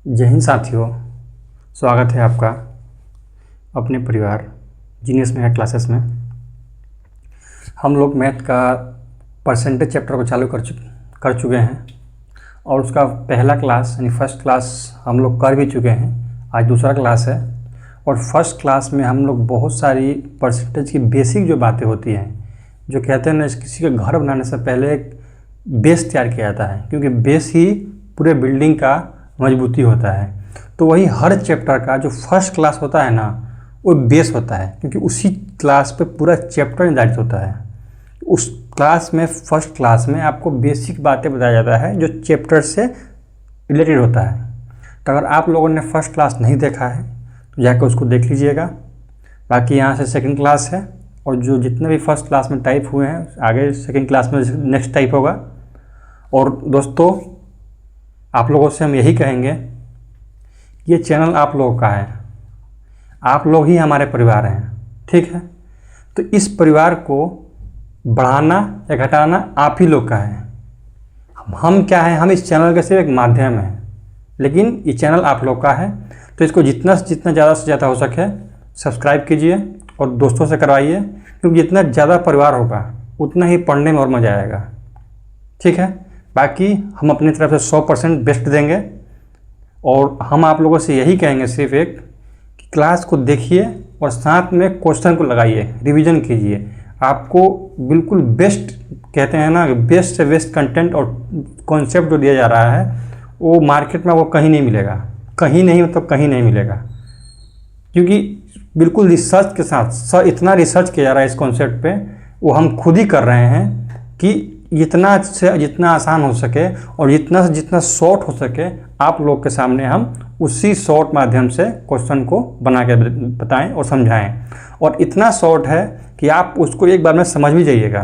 जय हिंद साथियों, स्वागत है आपका अपने परिवार जीनियस मेगा क्लासेस में। हम लोग मैथ का परसेंटेज चैप्टर को चालू कर चुके हैं और उसका पहला क्लास यानी फर्स्ट क्लास हम लोग कर भी चुके हैं। आज दूसरा क्लास है और फर्स्ट क्लास में हम लोग बहुत सारी परसेंटेज की बेसिक जो बातें होती हैं, जो कहते हैं ना, किसी का घर बनाने से पहले एक बेस तैयार किया जाता है, क्योंकि बेस ही पूरे बिल्डिंग का मजबूती होता है। तो वही हर चैप्टर का जो फर्स्ट क्लास होता है ना, वो बेस होता है, क्योंकि उसी क्लास पे पूरा चैप्टर निर्धारित होता है। उस क्लास में, फर्स्ट क्लास में आपको बेसिक बातें बताया जाता है जो चैप्टर से रिलेटेड होता है। तो अगर आप लोगों ने फर्स्ट क्लास नहीं देखा है तो जाकर उसको देख लीजिएगा। बाकी यहाँ से सेकंड क्लास है और जो जितने भी फर्स्ट क्लास में टाइप हुए हैं, आगे सेकंड क्लास में नेक्स्ट टाइप होगा। और दोस्तों, आप लोगों से हम यही कहेंगे, ये चैनल आप लोगों का है, आप लोग ही हमारे परिवार हैं, ठीक है। तो इस परिवार को बढ़ाना या घटाना आप ही लोग का है। हम क्या हैं, हम इस चैनल का सिर्फ एक माध्यम है, लेकिन ये चैनल आप लोग का है। तो इसको जितना से ज़्यादा हो सके सब्सक्राइब कीजिए और दोस्तों से करवाइए, क्योंकि जितना ज़्यादा परिवार होगा उतना ही पढ़ने में और मज़ा आएगा, ठीक है। बाकी हम अपनी तरफ से 100% बेस्ट देंगे और हम आप लोगों से यही कहेंगे सिर्फ एक कि क्लास को देखिए और साथ में क्वेश्चन को लगाइए, रिवीजन कीजिए। आपको बिल्कुल बेस्ट, कहते हैं ना, बेस्ट से बेस्ट कंटेंट और कॉन्सेप्ट जो दिया जा रहा है वो मार्केट में आपको कहीं नहीं मिलेगा, कहीं नहीं, मतलब कहीं नहीं मिलेगा। क्योंकि बिल्कुल रिसर्च के साथ इतना रिसर्च किया जा रहा है इस कॉन्सेप्ट पे, वो हम खुद ही कर रहे हैं कि जितना से जितना आसान हो सके और जितना से जितना शॉर्ट हो सके आप लोग के सामने हम उसी शॉर्ट माध्यम से क्वेश्चन को बना के बताएं और समझाएं। और इतना शॉर्ट है कि आप उसको एक बार में समझ भी जाइएगा।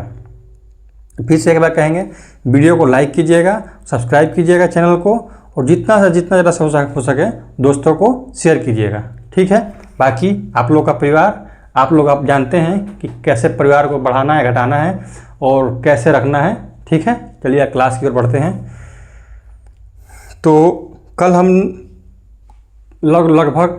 फिर से एक बार कहेंगे, वीडियो को लाइक कीजिएगा, सब्सक्राइब कीजिएगा चैनल को, और जितना ज़्यादा हो सके दोस्तों को शेयर कीजिएगा, ठीक है। बाकी आप लोग का परिवार, आप लोग आप जानते हैं कि कैसे परिवार को बढ़ाना है, घटाना है और कैसे रखना है, ठीक है। चलिए क्लास की ओर बढ़ते हैं। तो कल हम लगभग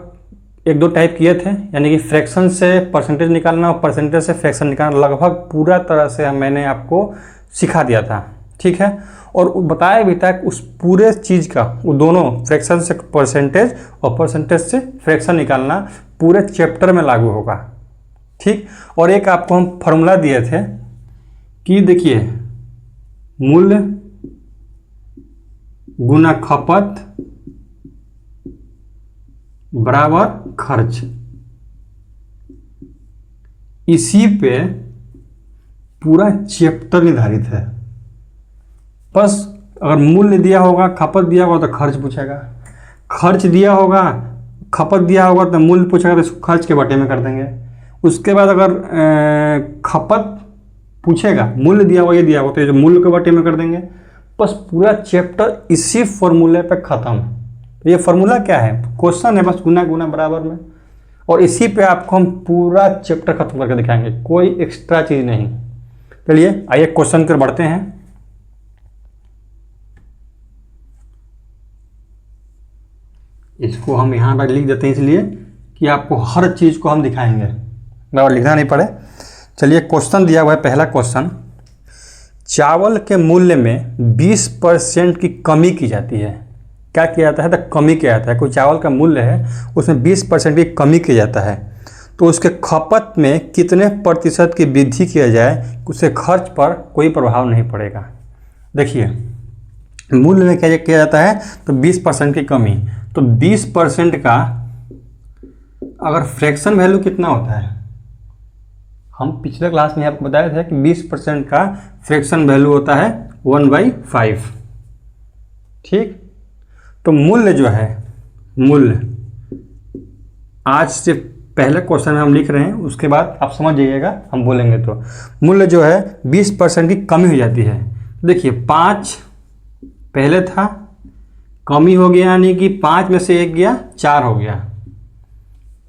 1-2 टाइप किए थे, यानी कि फ्रैक्शन से परसेंटेज निकालना और परसेंटेज से फ्रैक्शन निकालना, लगभग पूरा तरह से मैंने आपको सिखा दिया था, ठीक है। और बताया भी था कि उस पूरे चीज़ का, वो दोनों फ्रैक्शन से परसेंटेज और परसेंटेज से फ्रैक्शन निकालना पूरे चैप्टर में लागू होगा, ठीक। और एक आपको हम फार्मूला दिए थे कि देखिए, मूल्य गुना खपत बराबर खर्च। इसी पे पूरा चैप्टर निर्धारित है। बस अगर मूल्य दिया होगा, खपत दिया होगा तो खर्च पूछेगा, खर्च दिया होगा, खपत दिया होगा तो मूल्य पूछेगा, तो इसको खर्च के बटे में कर देंगे। उसके बाद अगर खपत पूछेगा, मूल्य दिया हुआ, ये दिया हुआ, तो ये जो मूल्य के बटे में कर देंगे। बस पूरा चैप्टर इसी फॉर्मूले पे ख़त्म। तो ये फार्मूला क्या है, क्वेश्चन है, बस गुना गुना बराबर में, और इसी पे आपको हम पूरा चैप्टर खत्म करके दिखाएंगे, कोई एक्स्ट्रा चीज़ नहीं। चलिए आइए क्वेश्चन की ओर बढ़ते हैं। इसको हम यहाँ पर लिख देते हैं इसलिए कि आपको हर चीज़ को हम दिखाएंगे, बराबर लिखना नहीं पड़े। चलिए क्वेश्चन दिया हुआ है, पहला क्वेश्चन, चावल के मूल्य में 20% की कमी की जाती है। क्या किया जाता है, तो कमी किया जाता है। कोई चावल का मूल्य है, उसमें 20% की कमी किया जाता है, तो उसके खपत में कितने प्रतिशत की वृद्धि किया जाए, उससे खर्च पर कोई प्रभाव नहीं पड़ेगा। देखिए, मूल्य में क्या किया जाता है, तो 20% की कमी, तो 20% का अगर फ्रैक्शन वैल्यू कितना होता है, हम पिछले क्लास में आपको बताया था कि 20% का फ्रैक्शन वैल्यू होता है 1/5, ठीक। तो मूल्य जो है, मूल्य आज से पहले क्वेश्चन में हम लिख रहे हैं, उसके बाद आप समझ जाइएगा, हम बोलेंगे तो मूल्य जो है 20% की कमी हो जाती है। देखिए 5 पहले था, कमी हो गया, यानी कि 5 में से 1 गया, 4 हो गया,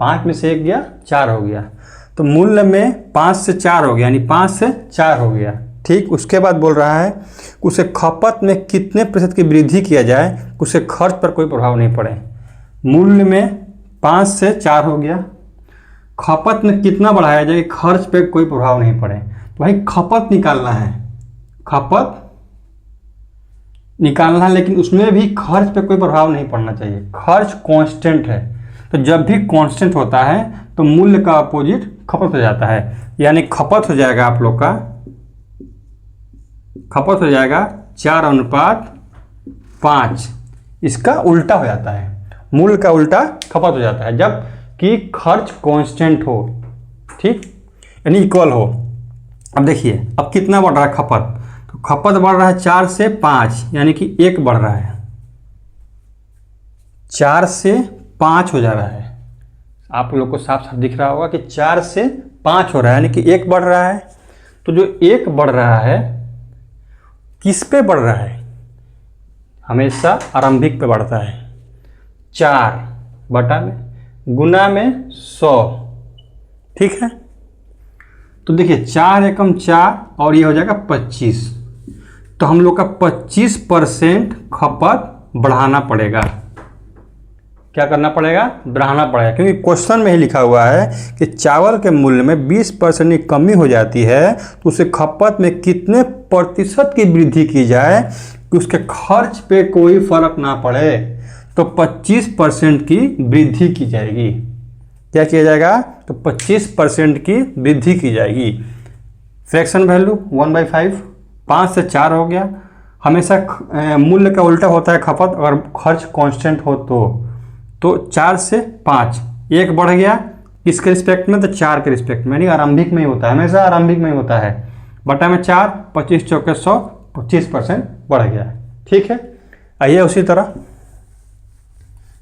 5 में से 1 गया, 4 हो गया। तो मूल्य में 5 से 4 हो गया, यानी 5 से 4 हो गया, ठीक। उसके बाद बोल रहा है उसे खपत में कितने प्रतिशत की वृद्धि किया जाए उसे खर्च पर कोई प्रभाव नहीं पड़े। मूल्य में 5 से 4 हो गया, खपत में कितना बढ़ाया जाए खर्च पे कोई प्रभाव नहीं पड़े। तो भाई खपत निकालना है, खपत निकालना है, लेकिन उसमें भी खर्च पे कोई प्रभाव नहीं पड़ना चाहिए। खर्च कांस्टेंट है, तो जब भी कांस्टेंट होता है तो मूल्य का अपोजिट खपत हो जाता है, यानी खपत हो जाएगा आप लोग का, खपत हो जाएगा 4:5। इसका उल्टा हो जाता है, मूल्य का उल्टा खपत हो जाता है जब कि खर्च कांस्टेंट हो, ठीक, यानी इक्वल हो। अब देखिए अब कितना बढ़ रहा है खपत, तो खपत बढ़ रहा है 4 से 5, यानी कि 1 बढ़ रहा है, 4 से 5 हो जा रहा है। आप लोग को साफ साफ दिख रहा होगा कि 4 से 5 हो रहा है, यानी कि 1 बढ़ रहा है। तो जो 1 बढ़ रहा है किस पे बढ़ रहा है, हमेशा आरंभिक पे बढ़ता है। 4 बटा में गुना में 100, ठीक है। तो देखिए 4 एकम 4 और ये हो जाएगा 25, तो हम लोग का 25% खपत बढ़ाना पड़ेगा। क्या करना पड़ेगा, बढ़ाना पड़ेगा, क्योंकि क्वेश्चन में ही लिखा हुआ है कि चावल के मूल्य में 20% की कमी हो जाती है तो उसे खपत में कितने प्रतिशत की वृद्धि की जाए कि उसके खर्च पे कोई फर्क ना पड़े। तो 25% की वृद्धि की जाएगी। क्या किया जाएगा, तो 25% की वृद्धि की जाएगी। फ्रैक्शन वैल्यू 1/5, 5 से 4 हो गया। हमेशा मूल्य का उल्टा होता है खपत, अगर खर्च कांस्टेंट हो तो 4 से 5, 1 बढ़ गया किसके रिस्पेक्ट में, तो 4 के रिस्पेक्ट में, यानी आरंभिक में ही होता है, हमेशा आरंभिक में ही होता है। बटा में 4, 25 चौके 100, 25% बढ़ गया, ठीक है। आइए उसी तरह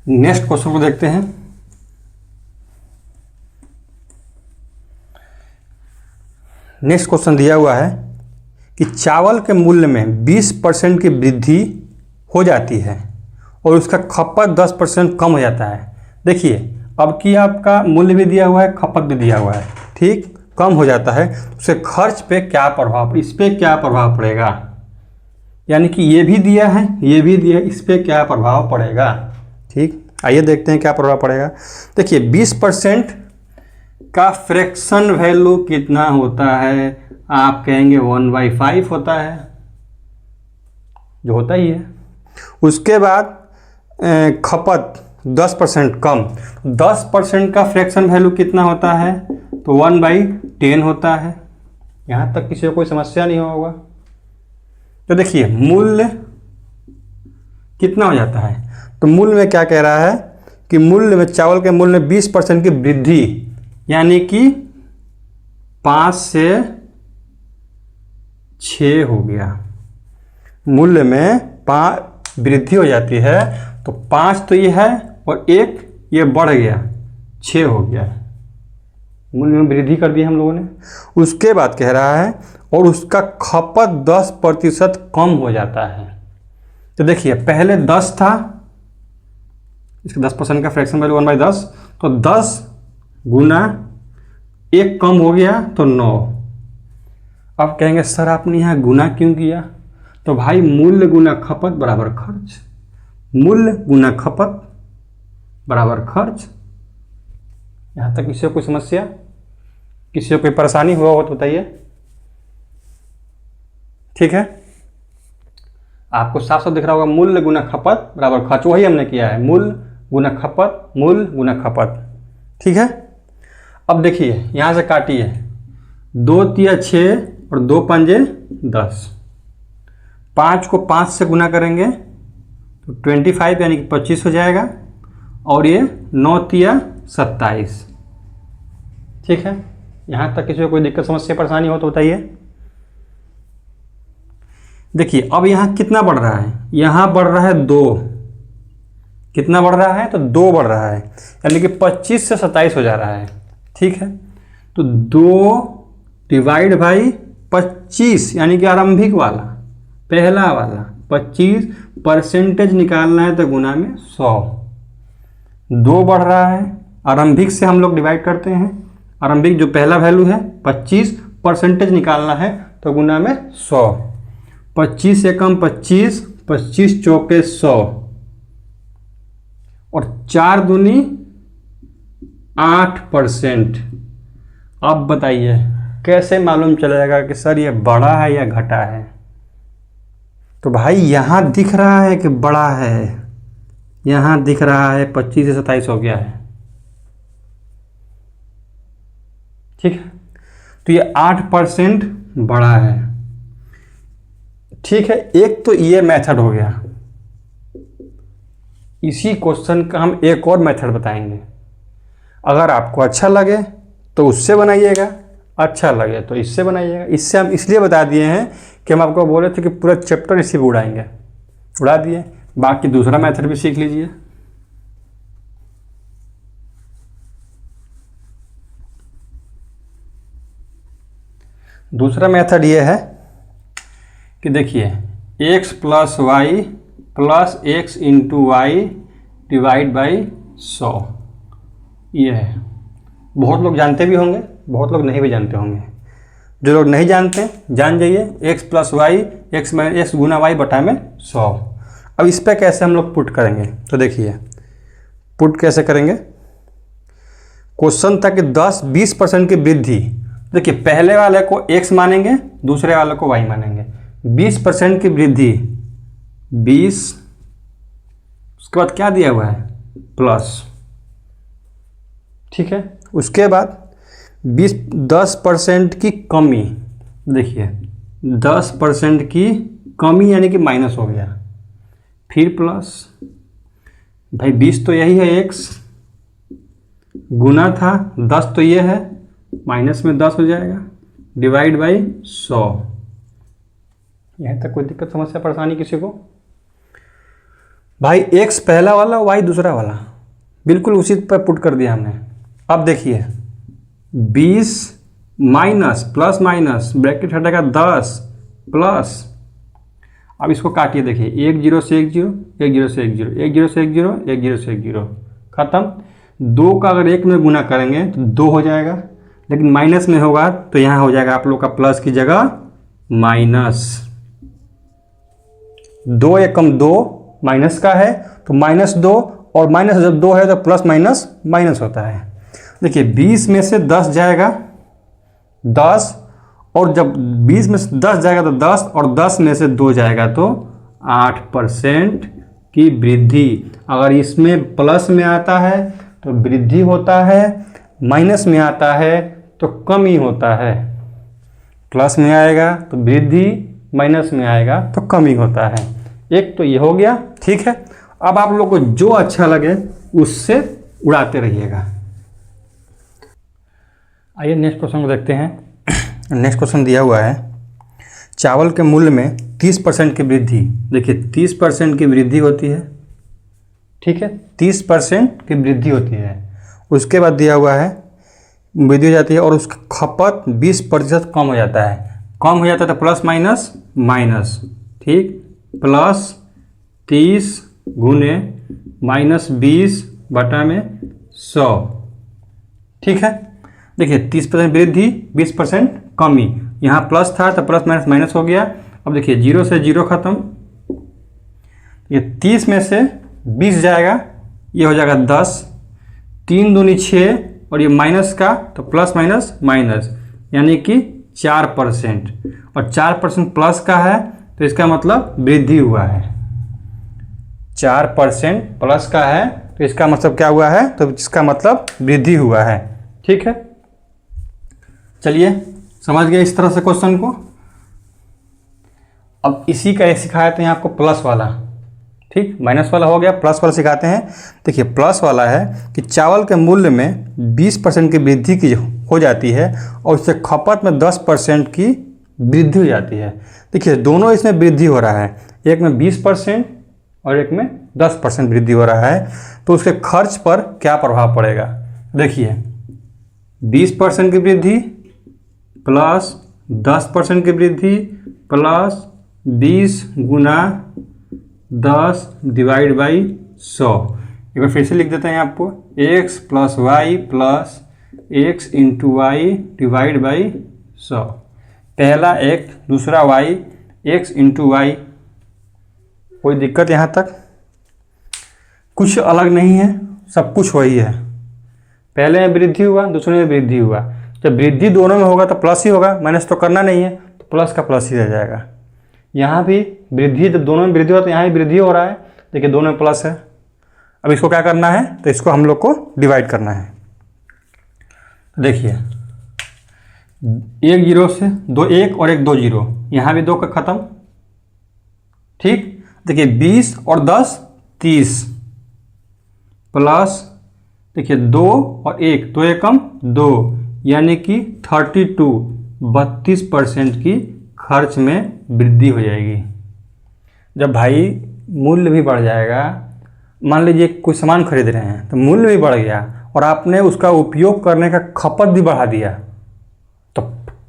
नेक्स्ट क्वेश्चन को देखते हैं। नेक्स्ट क्वेश्चन दिया हुआ है कि चावल के मूल्य में 20% की वृद्धि हो जाती है और उसका खपत 10% कम हो जाता है। देखिए अब कि आपका मूल्य भी दिया हुआ है, खपत भी दिया हुआ है, ठीक, कम हो जाता है, उससे खर्च पे क्या प्रभाव, इस पे क्या प्रभाव पड़ेगा, यानी कि ये भी दिया है, ये भी दिया है, इस पे क्या प्रभाव पड़ेगा, ठीक। आइए देखते हैं क्या प्रभाव पड़ेगा। देखिए 20% का फ्रैक्शन वैल्यू कितना होता है, आप कहेंगे 1/5 होता है, जो होता ही है। उसके बाद खपत 10% कम, 10% का फ्रैक्शन वैल्यू कितना होता है, तो 1/10 होता है। यहाँ तक किसी को कोई समस्या नहीं होगा। तो देखिए मूल्य कितना हो जाता है, तो मूल्य में क्या कह रहा है कि मूल्य में चावल के मूल्य में 20% की वृद्धि, यानी कि 5 से 6 हो गया। मूल्य में 5 वृद्धि हो जाती है, तो 5 तो ये है और 1 ये बढ़ गया, 6 हो गया, मूल्य में वृद्धि कर दी हम लोगों ने। उसके बाद कह रहा है और उसका खपत 10% कम हो जाता है। तो देखिए पहले 10 था, इसका 10% का फ्रैक्शन वैल्यू 1/10, तो 10 गुना 1 कम हो गया तो 9। अब कहेंगे सर आपने यहाँ गुना क्यों किया, तो भाई मूल्य गुना खपत बराबर खर्च, मूल्य गुना खपत बराबर खर्च। यहाँ तक किसी को कोई समस्या, किसी को कोई परेशानी हुआ हो तो बताइए, ठीक है। आपको साफ साफ दिख रहा होगा मूल्य गुना खपत बराबर खर्च, वही हमने किया है, मूल्य गुना खपत, मूल्य गुना खपत, ठीक है। अब देखिए यहाँ से काटिए, 2 तिया 6 और 2 पंजे 10, 5 को 5 से गुना करेंगे तो 25 यानी कि 25 हो जाएगा, और ये 9 तिया 27, ठीक है। यहाँ तक किसी को कोई दिक्कत समस्या परेशानी हो तो बताइए। देखिए अब यहाँ कितना बढ़ रहा है, यहाँ बढ़ रहा है 2, कितना बढ़ रहा है, तो 2 बढ़ रहा है, यानी कि 25 से 27 हो जा रहा है, ठीक है। तो 2 डिवाइड बाई 25, यानी कि आरंभिक वाला, पहला वाला 25% निकालना है तो गुना में 100। 2 बढ़ रहा है, आरंभिक से हम लोग डिवाइड करते हैं, आरंभिक जो पहला वैल्यू है 25 परसेंटेज निकालना है तो गुना में 100। 25 एकम 25, 25 चौके 100 और 4 दूनी 8%। अब बताइए कैसे मालूम चलेगा कि सर ये बड़ा है या घटा है? तो भाई यहाँ दिख रहा है कि बड़ा है, यहाँ दिख रहा है 25 से 27 हो गया है, ठीक है। तो ये 8% बड़ा है, ठीक है। एक तो ये मेथड हो गया। इसी क्वेश्चन का हम एक और मेथड बताएंगे। अगर आपको अच्छा लगे तो उससे बनाइएगा, अच्छा लगे तो इससे बनाइएगा। इससे हम इसलिए बता दिए हैं कि हम आपको बोले थे कि पूरा चैप्टर इसी पे उड़ाएंगे, उड़ा दिए। बाकी दूसरा मेथड भी सीख लीजिए। दूसरा मेथड ये है कि देखिए x plus y plus x into y divide by 100, ये है। बहुत लोग जानते भी होंगे, बहुत लोग नहीं भी जानते होंगे। जो लोग नहीं जानते जान जाइए, x plus Y X minus X गुना वाई बटा में 100। अब इस पर कैसे हम लोग पुट करेंगे? तो देखिए पुट कैसे करेंगे। क्वेश्चन था कि 10-20% की वृद्धि। देखिए पहले वाले को x मानेंगे, दूसरे वाले को y मानेंगे। 20% की वृद्धि 20, उसके बाद क्या दिया हुआ है प्लस, ठीक है। उसके बाद 10% की कमी। देखिए 10% की कमी यानी कि माइनस हो गया, फिर प्लस। भाई 20 तो यही है x, गुना था 10 तो ये है, माइनस में 10 हो जाएगा, डिवाइड बाई 100। यहाँ तक कोई दिक्कत समस्या परेशानी किसी को? भाई x पहला वाला, y दूसरा वाला, बिल्कुल उसी पर पुट कर दिया हमने। अब देखिए 20 माइनस प्लस माइनस ब्रैकेट हटेगा 10 प्लस। अब इसको काटिए, देखिए 1 0 से 1 0, 1 0 से 1 0, 1 0 से 1 0, 1 0 से 1 0, खत्म। 2 का अगर 1 में गुना करेंगे तो 2 हो जाएगा, लेकिन माइनस में होगा तो यहाँ हो जाएगा आप लोग का प्लस की जगह माइनस। 2 एकम 2 माइनस का है तो -2, और माइनस जब 2 है तो प्लस माइनस माइनस होता है। देखिए 20 में से 10 जाएगा 10, और जब 20 में से 10 जाएगा तो 10, और 10 में से 2 जाएगा तो 8% की वृद्धि। अगर इसमें प्लस में आता है तो वृद्धि होता है, माइनस में आता है तो कमी होता है। प्लस में आएगा तो वृद्धि, माइनस में आएगा तो कमी होता है। एक तो ये हो गया, ठीक है। अब आप लोग को जो अच्छा लगे उससे उड़ाते रहिएगा। आइए नेक्स्ट क्वेश्चन को देखते हैं। नेक्स्ट क्वेश्चन दिया हुआ है, चावल के मूल्य में 30% की वृद्धि। देखिए 30% की वृद्धि होती है, ठीक है, 30% की वृद्धि होती है। उसके बाद दिया हुआ है वृद्धि हो जाती है और उसकी खपत 20% कम हो जाता है। कम हो जाता है तो प्लस माइनस माइनस, ठीक, प्लस 30 गुने -20 बटा में 100, ठीक है। देखिए 30% वृद्धि 20% कमी, यहाँ प्लस था तो प्लस माइनस माइनस हो गया। अब देखिए 0 से 0 खत्म, ये 30 में से 20 जाएगा, ये हो जाएगा 10, 3 दूनी 6, और ये माइनस का तो प्लस माइनस माइनस, यानी कि 4%, और 4% प्लस का है तो इसका मतलब वृद्धि हुआ है। 4% प्लस का है तो इसका मतलब क्या हुआ है? तो इसका मतलब वृद्धि हुआ है, ठीक है। चलिए समझ गए इस तरह से क्वेश्चन को। अब इसी का सिखाया थे आपको प्लस वाला, ठीक, माइनस वाला हो गया, प्लस वाला सिखाते हैं। देखिए प्लस वाला है कि चावल के मूल्य में 20% की वृद्धि की हो जाती है और उससे खपत में 10% की वृद्धि हो जाती है। देखिए दोनों इसमें वृद्धि हो रहा है, एक में 20% और एक में 10% वृद्धि हो रहा है, तो उसके खर्च पर क्या प्रभाव पड़ेगा? देखिए 20% की वृद्धि प्लस 10% की वृद्धि प्लस 20 गुना 10 डिवाइड बाई 100। एक बार फिर से लिख देते हैं आपको, x plus y plus x into y divide by 100। पहला x दूसरा y, x इंटू वाई। कोई दिक्कत यहाँ तक? कुछ अलग नहीं है, सब कुछ वही है। पहले में वृद्धि हुआ, दूसरे में वृद्धि हुआ। जब वृद्धि दोनों में होगा तो प्लस ही होगा, माइनस तो करना नहीं है, तो प्लस का प्लस ही रह जाएगा। यहाँ भी वृद्धि, जब दोनों में वृद्धि हो तो यहाँ भी वृद्धि हो रहा है, देखिए दोनों में प्लस है। अब इसको क्या करना है, तो इसको हम लोग को डिवाइड करना है। देखिए 1 0 से 2 1 और 1 2 0, यहाँ भी 2 का ख़त्म। ठीक, देखिए 20 और 10 30, प्लस देखिए 2 और 1, 2 एकम 2, यानी कि 32% की खर्च में वृद्धि हो जाएगी। जब भाई मूल्य भी बढ़ जाएगा, मान लीजिए कोई सामान खरीद रहे हैं तो मूल्य भी बढ़ गया और आपने उसका उपयोग करने का खपत भी बढ़ा दिया, तो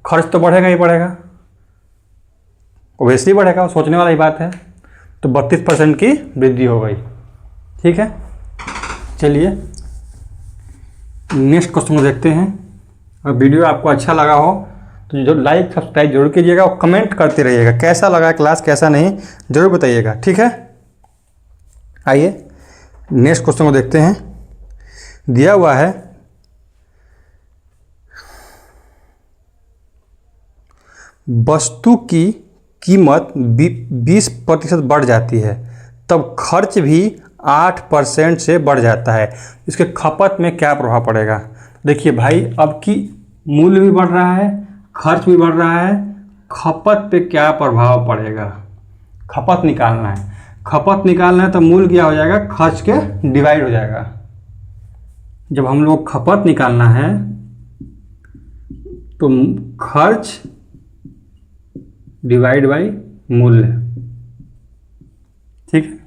खर्च तो बढ़ेगा ही बढ़ेगा, ओब्वियसली बढ़ेगा, सोचने वाली बात है। तो 32% की वृद्धि हो गई। ठीक है, चलिए नेक्स्ट क्वेश्चन को देखते हैं। अगर वीडियो आपको अच्छा लगा हो तो जो लाइक सब्सक्राइब जरूर कीजिएगा और कमेंट करते रहिएगा, कैसा लगा क्लास कैसा नहीं जरूर बताइएगा। ठीक है, आइए नेक्स्ट क्वेश्चन को देखते हैं। दिया हुआ है वस्तु की कीमत 20% बढ़ जाती है, तब खर्च भी 8% से बढ़ जाता है, इसके खपत में क्या प्रभाव पड़ेगा? देखिए भाई, अब की मूल्य भी बढ़ रहा है, खर्च भी बढ़ रहा है, खपत पे क्या प्रभाव पड़ेगा? खपत निकालना है। खपत निकालना है तो मूल्य क्या हो जाएगा, खर्च के डिवाइड हो जाएगा। जब हम लोग खपत निकालना है तो खर्च डिवाइड बाई मूल्य। ठीक है,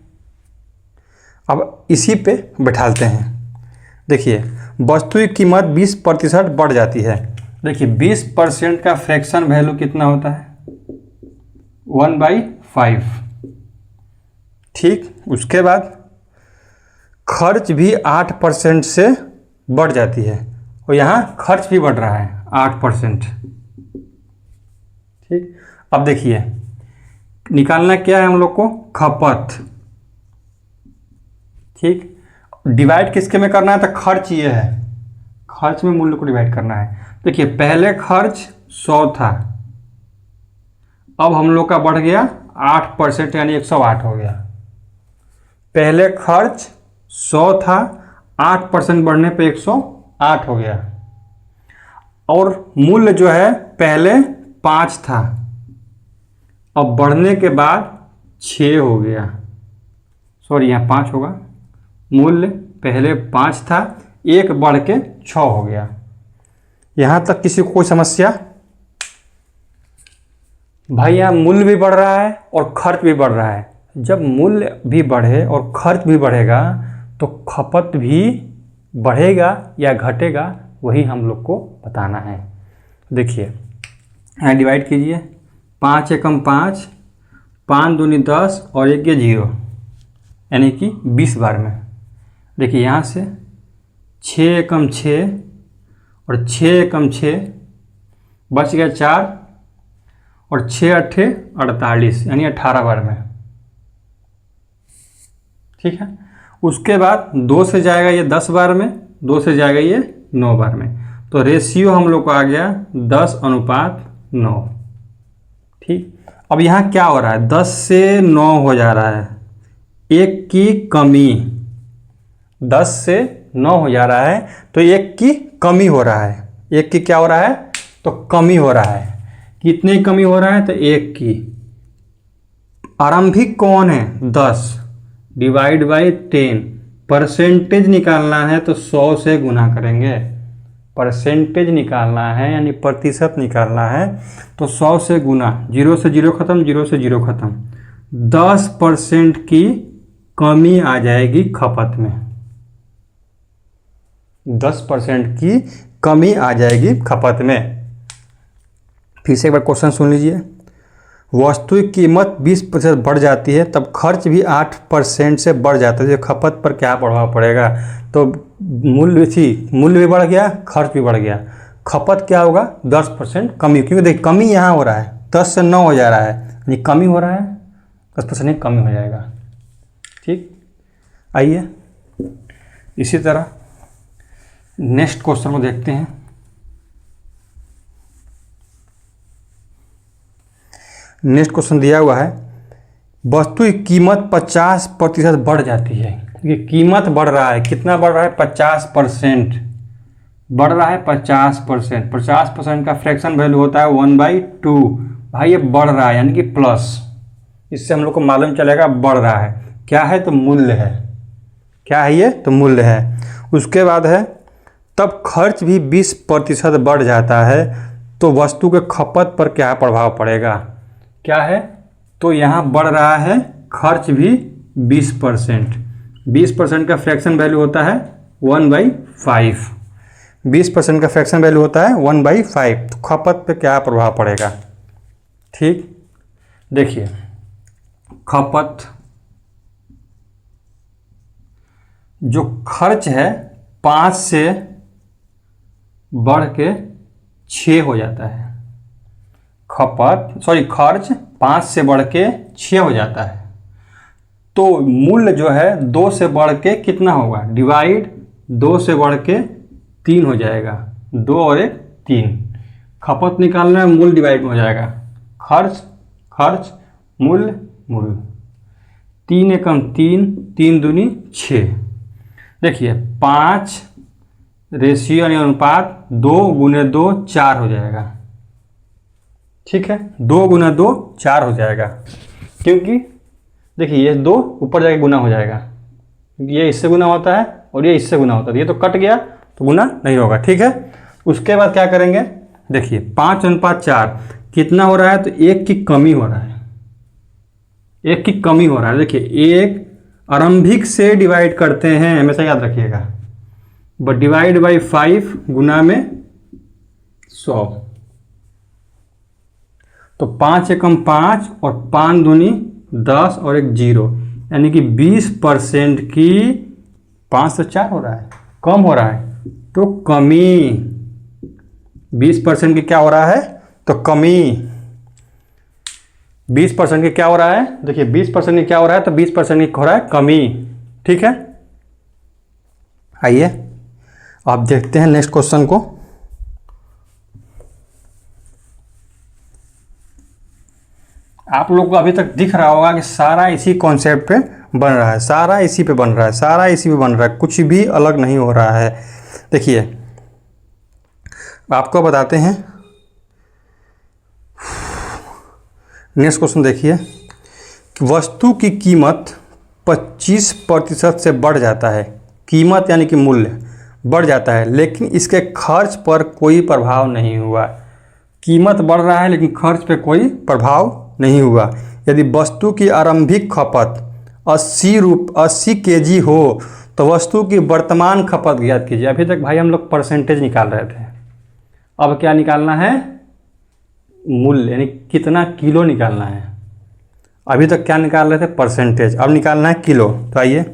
अब इसी पे बैठालते हैं। देखिए वस्तु की कीमत 20% बढ़ जाती है। देखिए 20% का फ्रैक्शन वैल्यू कितना होता है, 1/5। ठीक, उसके बाद खर्च भी 8% से बढ़ जाती है और यहाँ खर्च भी बढ़ रहा है 8%। ठीक, अब देखिए निकालना क्या है हम लोग को, खपत। ठीक, डिवाइड किसके में करना है, तो खर्च ये है, खर्च में मूल्य को डिवाइड करना है। देखिए पहले खर्च 100 था, अब हम लोग का बढ़ गया 8%, यानी 108 हो गया। पहले खर्च 100 था, 8% बढ़ने पे 108 हो गया। और मूल्य जो है पहले 5 था, अब बढ़ने के बाद 6 हो गया। सॉरी, यहाँ 5 होगा। मूल्य पहले 5 था, 1 बढ़ के 6 हो गया। यहाँ तक किसी को कोई समस्या? भाई यहाँ मूल्य भी बढ़ रहा है और खर्च भी बढ़ रहा है। जब मूल्य भी बढ़े और खर्च भी बढ़ेगा तो खपत भी बढ़ेगा या घटेगा, वही हम लोग को बताना है। देखिए यहाँ डिवाइड कीजिए, 5 एकम 5, 5 दूनी 10 और 1 ये 0, यानी कि 20 बार में। देखिए यहाँ से 6 एकम 6 और 6 एकम 6, बच गया 4 और 6 8 48, यानी 18 बार में। ठीक है, उसके बाद 2 से जाएगा ये 10 बार में, 2 से जाएगा ये 9 बार में। तो रेशियो हम लोग को आ गया 10:9। ठीक, अब यहाँ क्या हो रहा है, 10 से 9 हो जा रहा है, 1 की कमी। 10 से 9 हो जा रहा है तो 1 की कमी हो रहा है। 1 की क्या हो रहा है, तो कमी हो रहा है। कितनी कमी हो रहा है, तो 1 की। आरंभिक कौन है, 10 डिवाइड बाई 10। परसेंटेज निकालना है तो 100 से गुना करेंगे। परसेंटेज निकालना है यानी प्रतिशत निकालना है तो 100 से गुना, 0 से 0 खत्म, 0 से 0 खत्म। 10% की कमी आ जाएगी खपत में। 10% की कमी आ जाएगी खपत में। फिर से एक बार क्वेश्चन सुन लीजिए। वस्तु की कीमत 20% बढ़ जाती है, तब खर्च भी 8% से बढ़ जाता है। खपत पर क्या प्रभाव पड़ेगा, तो मूल्य भी बढ़ गया, खर्च भी बढ़ गया। खपत क्या होगा 10% कमी, क्योंकि देखिए कमी यहाँ हो रहा है 10 से 9 हो जा रहा है, यानी कमी हो रहा है 10% ही कमी हो जाएगा। ठीक, आइए इसी तरह नेक्स्ट क्वेश्चन को देखते हैं। नेक्स्ट क्वेश्चन दिया हुआ है वस्तु की कीमत 50% बढ़ जाती है। ये कीमत बढ़ रहा है, कितना बढ़ रहा है 50% बढ़ रहा है 50%। 50% का फ्रैक्शन वैल्यू होता है 1/2। भाई ये बढ़ रहा है यानी कि प्लस, इससे हम लोग को मालूम चलेगा बढ़ रहा है। क्या है तो मूल्य है, क्या है ये तो मूल्य है। उसके बाद है तब खर्च भी 20% बढ़ जाता है तो वस्तु के खपत पर क्या प्रभाव पड़ेगा। क्या है तो यहाँ बढ़ रहा है खर्च भी 20%। 20% का फ्रैक्शन वैल्यू होता है 1/5। 20% का फ्रैक्शन वैल्यू होता है 1/5, तो खपत पे क्या प्रभाव पड़ेगा। ठीक, देखिए खपत जो खर्च है 5 से बढ़ के 6 हो जाता है। खर्च 5 से बढ़ के 6 हो जाता है, तो मूल्य जो है 2 से बढ़ के कितना होगा, डिवाइड 2 से बढ़ के 3 हो जाएगा। 2 और 1 3, खपत निकालना है, मूल्य डिवाइड में हो जाएगा। खर्च मूल्य 3 एकम 3, 3 दूनी 6। देखिए 5 रेशियो यानी अनुपात 2 गुने 2 4 हो जाएगा। ठीक है, 2 गुना 2 4 हो जाएगा, क्योंकि देखिए ये 2 ऊपर जाके गुना हो जाएगा, ये इससे गुना होता है और ये इससे गुना होता है, ये तो कट गया तो गुना नहीं होगा। ठीक है, उसके बाद क्या करेंगे, देखिए 5:4 कितना हो रहा है तो 1 की कमी हो रहा है, 1 की कमी हो रहा है। देखिए 1 आरंभिक से डिवाइड करते हैं, हमेशा याद रखिएगा, बट डिवाइड बाई 5 गुना में 100, तो 5 एकम 5 और 5 दूनी 10 और 1 0, यानी कि 20% की 5 से 4 हो रहा है, कम हो रहा है, तो कमी 20% की क्या हो रहा है तो कमी 20% की क्या हो रहा है, देखिए 20% की क्या हो रहा है तो 20% की हो रहा है कमी। ठीक है, आइए आप देखते हैं नेक्स्ट क्वेश्चन को। आप लोग को अभी तक दिख रहा होगा कि सारा इसी कॉन्सेप्ट पे बन रहा है, सारा इसी पे बन रहा है, सारा इसी पे बन रहा है, कुछ भी अलग नहीं हो रहा है। देखिए आपको बताते हैं, नेक्स्ट क्वेश्चन देखिए, वस्तु की कीमत 25% से बढ़ जाता है, कीमत यानी कि मूल्य बढ़ जाता है, लेकिन इसके खर्च पर कोई प्रभाव नहीं हुआ। कीमत बढ़ रहा है लेकिन खर्च पे कोई प्रभाव नहीं हुआ। यदि वस्तु की आरंभिक खपत 80 kg हो तो वस्तु की वर्तमान खपत ज्ञात कीजिए। अभी तक भाई हम लोग परसेंटेज निकाल रहे थे, अब क्या निकालना है, मूल्य यानी कितना किलो निकालना है। अभी तक क्या निकाल रहे थे परसेंटेज, अब निकालना है किलो। तो आइए,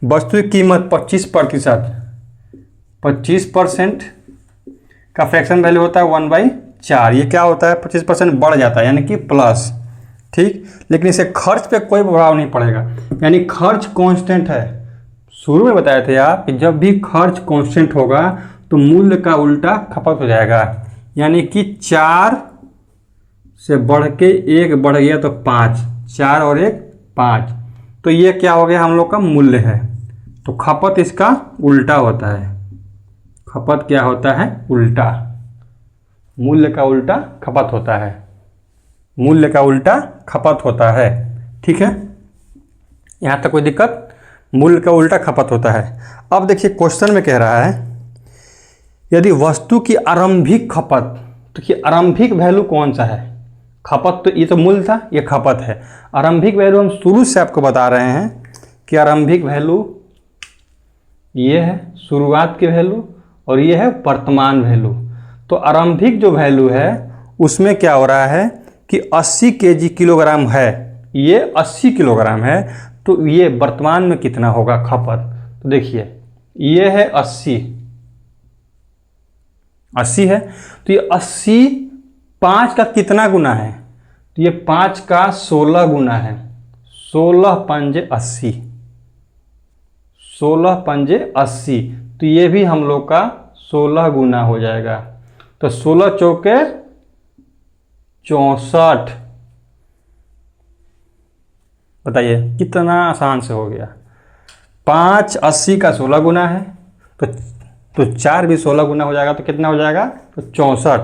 वस्तु की कीमत 25% का फ्रैक्शन वैल्यू होता है 1/4। ये क्या होता है 25% बढ़ जाता है यानी कि प्लस। ठीक, लेकिन इसे खर्च पे कोई प्रभाव नहीं पड़ेगा, यानी खर्च कांस्टेंट है। शुरू में बताए थे आप कि जब भी खर्च कांस्टेंट होगा तो मूल्य का उल्टा खपत हो जाएगा, यानी कि 4 से बढ़ के 1 बढ़ गया तो 5, 4 और 1 5, तो ये क्या हो गया हम लोग का मूल्य है। तो खपत इसका उल्टा होता है, खपत क्या होता है उल्टा, मूल्य का उल्टा खपत होता है, मूल्य का उल्टा खपत होता है। ठीक है, यहाँ तक कोई दिक्कत, मूल्य का उल्टा खपत होता है। अब देखिए क्वेश्चन में कह रहा है यदि वस्तु की आरंभिक खपत, तो कि आरंभिक वैल्यू कौन सा है, खपत तो ये तो मूल्य था, ये खपत है। आरंभिक वैल्यू हम शुरू से आपको बता रहे हैं कि आरंभिक वैल्यू ये है शुरुआत की वैल्यू और ये है वर्तमान वैल्यू। तो आरंभिक जो वैल्यू है उसमें क्या हो रहा है कि 80 किलोग्राम है, ये 80 किलोग्राम है, तो ये वर्तमान में कितना होगा खपत। तो देखिए ये है 80 80 है। तो ये 80 5 का कितना गुना है? तो ये 5 का 16 गुना है। 16 पंजे 80, 16 पंजे 80। तो ये भी हम लोग का 16 गुना हो जाएगा। तो 16 चौके 64। बताइए कितना आसान से हो गया। 5 80 का 16 गुना है, तो 4 भी 16 गुना हो जाएगा। तो कितना हो जाएगा? तो 64।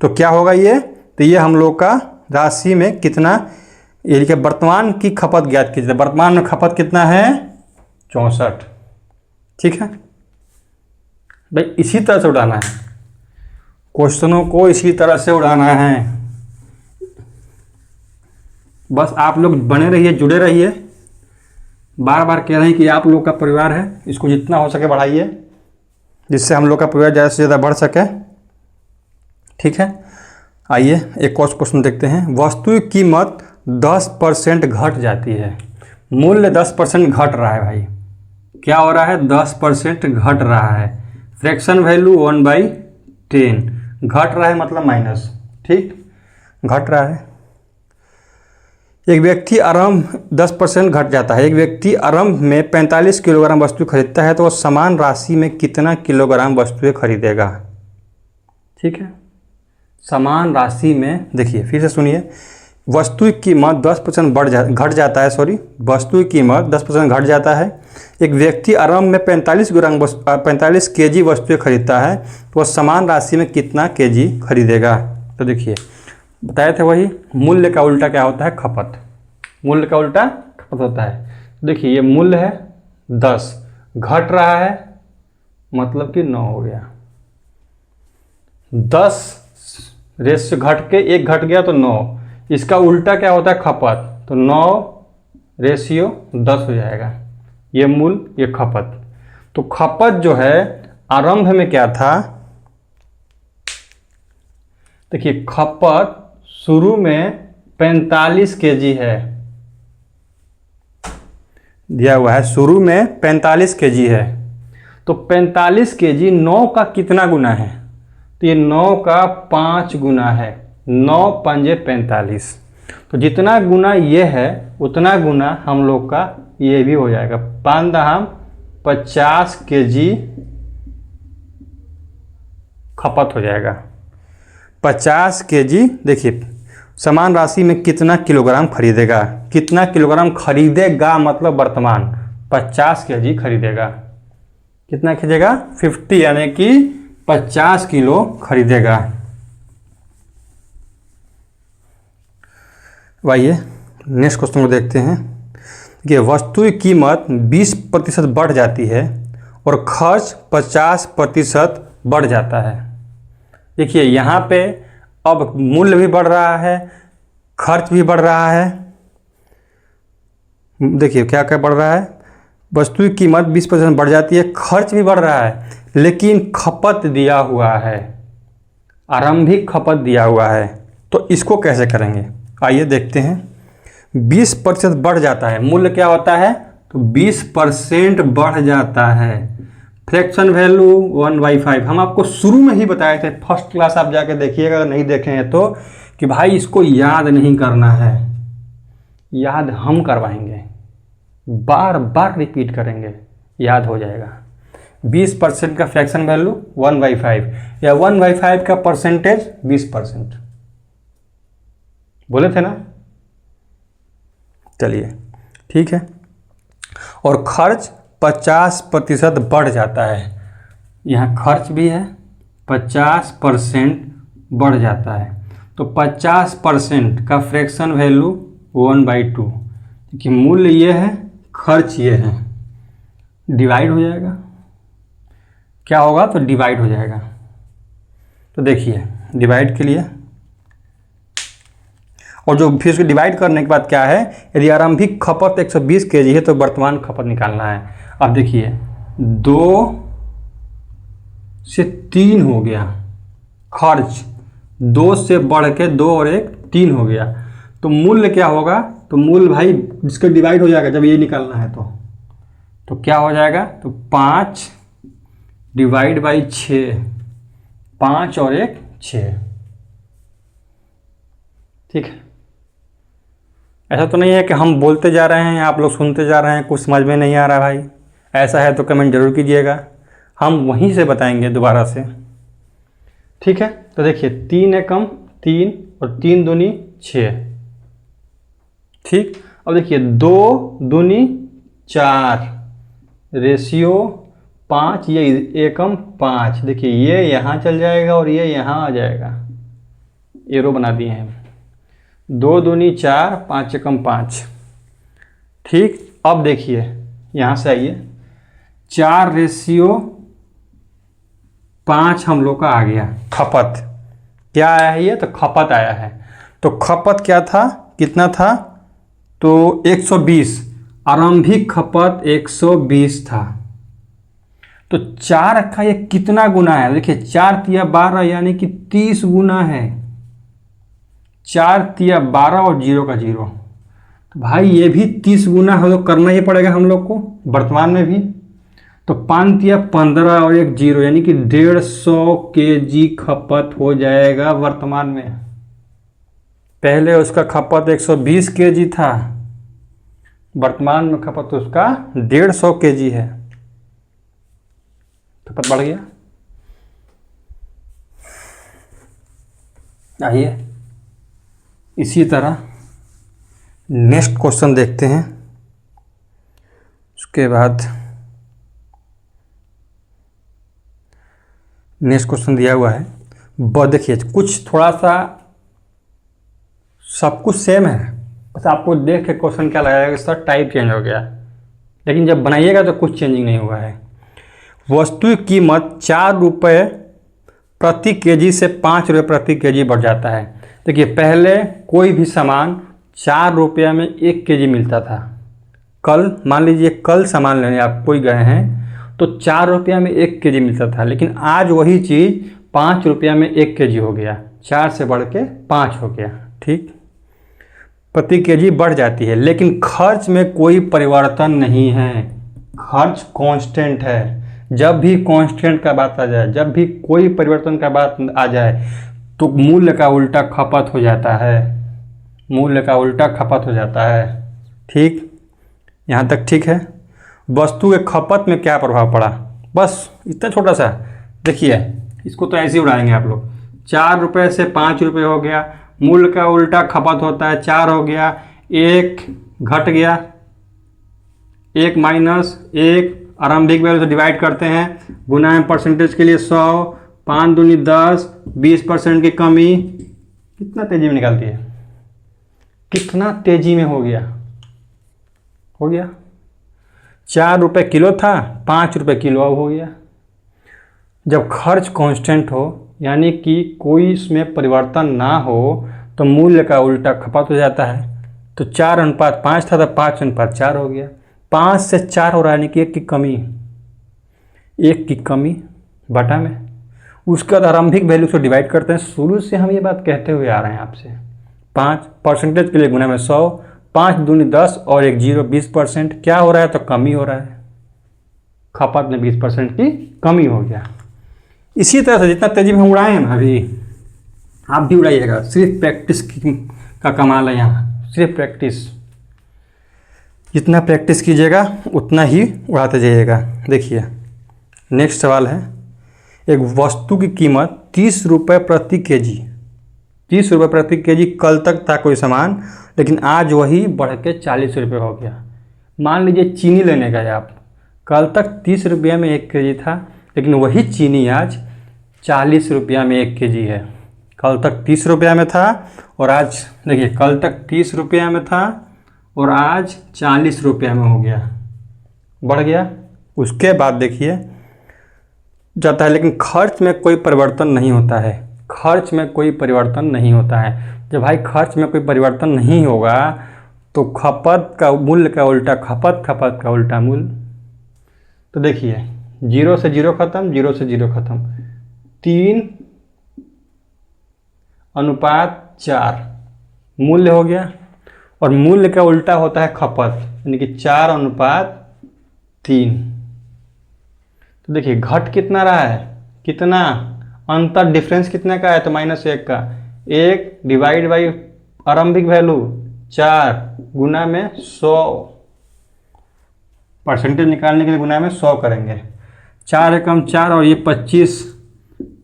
तो क्या होगा ये? तो ये हम लोग का राशि में कितना, यानी कि वर्तमान की खपत ज्ञात कीजिए। वर्तमान में खपत कितना है? 64। ठीक है भाई, इसी तरह से उड़ाना है क्वेश्चनों को, इसी तरह से उड़ाना है। बस आप लोग बने रहिए, जुड़े रहिए। बार बार कह रहे हैं कि आप लोग का परिवार है, इसको जितना हो सके बढ़ाइए, जिससे हम लोग का परिवार ज़्यादा से ज़्यादा बढ़ सके। ठीक है, आइए एक और क्वेश्चन देखते हैं। वस्तु की कीमत 10% घट जाती है। मूल्य 10% घट रहा है भाई। क्या हो रहा है? 10% घट रहा है। फ्रैक्शन वैल्यू 1/10 घट रहा है, मतलब माइनस। ठीक, घट रहा है। एक व्यक्ति आरंभ 10% घट जाता है। एक व्यक्ति आरंभ में 45 किलोग्राम वस्तु खरीदता है, तो वह समान राशि में कितना किलोग्राम वस्तुएं खरीदेगा? ठीक है, समान राशि में, देखिए फिर से सुनिए। वस्तु की कीमत 10% घट जाता है, वस्तु की कीमत 10% घट जाता है। एक व्यक्ति आरंभ में 45 केजी वस्तुएं खरीदता है, तो वह समान राशि में कितना केजी खरीदेगा? तो देखिए बताए थे वही, मूल्य का उल्टा क्या होता है? खपत। मूल्य का उल्टा खपत होता है। देखिए ये मूल्य है 10, घट रहा है, मतलब कि 9 हो गया। 10 रेशियो घट के 1 घट गया तो 9। इसका उल्टा क्या होता है? खपत। तो 9 रेशियो 10 हो जाएगा। ये मूल्य, ये खपत। तो खपत जो है आरंभ में क्या था? देखिए खपत शुरू में 45 केजी है, दिया हुआ है। शुरू में 45 केजी है, तो 45 केजी 9 का कितना गुना है? तो ये 9 का 5 गुना है। 9 पंजे 45। तो जितना गुना ये है उतना गुना हम लोग का ये भी हो जाएगा। 5 दहम 50 केजी खपत हो जाएगा। 50 केजी। देखिए समान राशि में कितना किलोग्राम खरीदेगा? कितना किलोग्राम खरीदेगा मतलब वर्तमान 50 केजी खरीदेगा। कितना खरीदेगा? 50, यानी कि 50 किलो खरीदेगा। आइए नेक्स्ट क्वेश्चन को देखते हैं कि वस्तु की कीमत 20% बढ़ जाती है और खर्च 50% बढ़ जाता है। देखिए यहाँ पे अब मूल्य भी बढ़ रहा है, खर्च भी बढ़ रहा है। देखिए क्या क्या बढ़ रहा है? वस्तु की कीमत 20% बढ़ जाती है, खर्च भी बढ़ रहा है, लेकिन खपत दिया हुआ है, आरंभिक खपत दिया हुआ है। तो इसको कैसे करेंगे? आइए देखते हैं। 20% बढ़ जाता है, मूल्य क्या होता है? तो 20% बढ़ जाता है। फ्रैक्शन वैल्यू 1/5 हम आपको शुरू में ही बताए थे, फर्स्ट क्लास आप जाके देखिएगा अगर नहीं देखे हैं तो, कि भाई इसको याद नहीं करना है, याद हम करवाएंगे, बार बार रिपीट करेंगे, याद हो जाएगा। 20% का फ्रैक्शन वैल्यू 1/5 या 1/5 का परसेंटेज 20%, बोले थे ना। चलिए ठीक है। और खर्च 50% बढ़ जाता है। यहाँ खर्च भी है, 50% बढ़ जाता है। तो 50% का फ्रैक्शन वैल्यू 1/2, क्योंकि मूल्य ये है, खर्च ये है, डिवाइड हो जाएगा। क्या होगा? तो डिवाइड हो जाएगा। तो देखिए डिवाइड के लिए, और जो फिर उसको डिवाइड करने के बाद क्या है, यदि आरंभिक खपत 120 केजी है तो वर्तमान खपत निकालना है। अब देखिए 2 से 3 हो गया खर्च, 2 से बढ़ के 2 और 1 3 हो गया। तो मूल्य क्या होगा? तो मूल्य भाई जिसका डिवाइड हो जाएगा जब ये निकालना है तो क्या हो जाएगा? तो 5 डिवाइड बाई 6, 5 और 1 6। ठीक है, ऐसा तो नहीं है कि हम बोलते जा रहे हैं आप लोग सुनते जा रहे हैं, कुछ समझ में नहीं आ रहा भाई। ऐसा है तो कमेंट जरूर कीजिएगा, हम वहीं से बताएंगे दोबारा से। ठीक है, तो देखिए 3 एकम 3 और 3 दूनी 6। ठीक, अब देखिए 2 दूनी 4, रेशियो 5, ये एकम 5। देखिए ये यहाँ चल जाएगा और ये यहाँ आ जाएगा, एरो बना दिए हैं। 2 दूनी 4, 5 एकम 5। ठीक, अब देखिए यहाँ से आइए, 4 रेशियो 5 हम लोग का आ गया। खपत क्या आया है, ये तो खपत आया है। तो खपत क्या था, कितना था, तो 120, आरंभिक खपत 120 था। तो 4 का ये कितना गुना है, देखिए 4 तिया 12 यानी कि 30 गुना है। 4 तिया 12 और 0 का 0, तो भाई ये भी 30 गुना हम लोग करना ही पड़ेगा हम लोग को वर्तमान में भी। तो 5 तिया 15 और 1 0 यानी कि 150 kg खपत हो जाएगा वर्तमान में। पहले उसका खपत 120 kg था, वर्तमान में खपत उसका 150 kg है। खपत बढ़ गया। आइए इसी तरह नेक्स्ट क्वेश्चन देखते हैं। उसके बाद नेक्स्ट क्वेश्चन दिया हुआ है, देखिए कुछ थोड़ा सा सब कुछ सेम है, बस आपको देख के क्वेश्चन क्या लगेगा कि सर टाइप चेंज हो गया, लेकिन जब बनाइएगा तो कुछ चेंजिंग नहीं हुआ है। वस्तु की कीमत 4 रुपये प्रति केजी से 5 रुपये प्रति केजी बढ़ जाता है। देखिए पहले कोई भी सामान 4 रुपये में 1 केजी मिलता था। कल मान लीजिए कल सामान लेने आप कोई गए हैं तो 4 रुपये में 1 केजी मिलता था, लेकिन आज वही चीज़ 5 रुपये में 1 केजी हो गया, 4 से बढ़ के 5 हो गया। ठीक, प्रति केजी बढ़ जाती है, लेकिन खर्च में कोई परिवर्तन नहीं है, खर्च कांस्टेंट है। जब भी कांस्टेंट का बात आ जाए, जब भी कोई परिवर्तन का बात आ जाए तो मूल्य का उल्टा खपत हो जाता है, मूल्य का उल्टा खपत हो जाता है। ठीक, यहाँ तक ठीक है। वस्तु के खपत में क्या प्रभाव पड़ा, बस इतना छोटा सा। देखिए इसको तो ऐसे ही उड़ाएंगे आप लोग। 4 रुपये से 5 रुपये हो गया, मूल्य का उल्टा खपत होता है, 4 हो गया, 1 घट गया, 1 माइनस 1 आरंभिक वैल्यू से डिवाइड करते हैं, गुना में परसेंटेज के लिए 100, 5 दूनी 10, 20% की कमी। कितना तेजी में निकालती है, कितना तेजी में हो गया, हो गया। 4 रुपये किलो था, 5 रुपये किलो अब हो गया। जब खर्च कांस्टेंट हो यानी कि कोई इसमें परिवर्तन ना हो तो मूल्य का उल्टा खपत हो जाता है। तो 4:5 था तो 5:4 हो गया। 5 से 4 हो रहा है यानी कि 1 की कमी, 1 की कमी बटा में, उसका आरंभिक वैल्यू से डिवाइड करते हैं। शुरू से हम ये बात कहते हुए आ रहे हैं आपसे। 5 परसेंटेज के लिए गुना में 100, 5 दूनी 10 और 1 0, 20%। क्या हो रहा है, तो कमी हो रहा है, खपत में 20% की कमी हो गया। इसी तरह से जितना तेजी में हम उड़ाए हैं ना, अभी आप भी उड़ाइएगा, सिर्फ प्रैक्टिस का कमाल है यहाँ, सिर्फ प्रैक्टिस। जितना प्रैक्टिस कीजिएगा उतना ही उड़ाते जाइएगा। देखिए नेक्स्ट सवाल है, एक वस्तु की कीमत 30 रुपये प्रति केजी, 30 रुपये प्रति केजी कल तक था कोई सामान, लेकिन आज वही बढ़ के 40 रुपये हो गया। मान लीजिए चीनी लेने गए आप, कल तक 30 रुपये में 1 केजी था, लेकिन वही चीनी आज 40 रुपया में 1 केजी है। कल तक 30 रुपया में था और आज देखिए, कल तक 30 रुपया में था और आज 40 रुपया में हो गया, बढ़ गया। उसके बाद देखिए जाता है, लेकिन खर्च में कोई परिवर्तन नहीं होता है, खर्च में कोई परिवर्तन नहीं होता है। जब भाई खर्च में कोई परिवर्तन नहीं होगा तो खपत का मूल्य का उल्टा खपत, खपत का उल्टा मूल्य। तो देखिए 0 से 0 खत्म, 0 से 0 खत्म, 3:4 मूल्य हो गया। और मूल्य का उल्टा होता है खपत, यानी कि 4:3। तो देखिए घट कितना रहा है, कितना अंतर डिफरेंस कितने का है तो -1 का। 1 डिवाइड बाई आरंभिक वैल्यू 4 गुना में 100, परसेंटेज निकालने के लिए गुना में 100 करेंगे। 4 एकम 4 और ये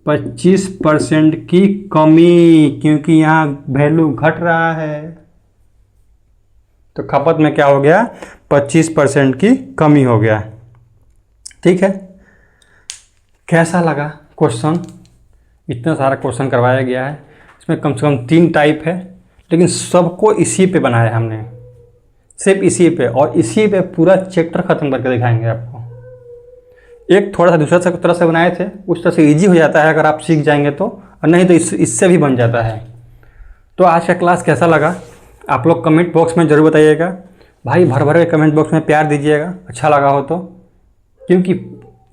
25% की कमी, क्योंकि यहाँ वैल्यू घट रहा है तो खपत में क्या हो गया, 25% की कमी हो गया। ठीक है, कैसा लगा क्वेश्चन? इतना सारा क्वेश्चन करवाया गया है, इसमें कम से कम 3 टाइप है, लेकिन सबको इसी पे बनाया हमने, सिर्फ इसी पे, और इसी पे पूरा चैप्टर ख़त्म करके दिखाएंगे आपको। एक थोड़ा सा दूसरा तरह से बनाए थे, उस तरह से इजी हो जाता है अगर आप सीख जाएंगे तो, और नहीं तो इससे भी बन जाता है। तो आज का क्लास कैसा लगा आप लोग कमेंट बॉक्स में ज़रूर बताइएगा। भाई भर भर के कमेंट बॉक्स में प्यार दीजिएगा अच्छा लगा हो तो, क्योंकि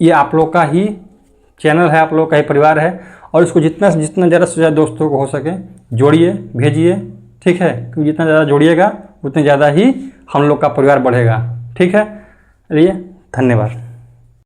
ये आप लोग का ही चैनल है, आप लोग का ही परिवार है, और इसको जितना ज़्यादा से ज़्यादा दोस्तों को हो सके जोड़िए, भेजिए। ठीक है, क्योंकि जितना ज़्यादा जोड़िएगा उतने ज़्यादा ही हम लोग का परिवार बढ़ेगा। ठीक है, चलिए, धन्यवाद।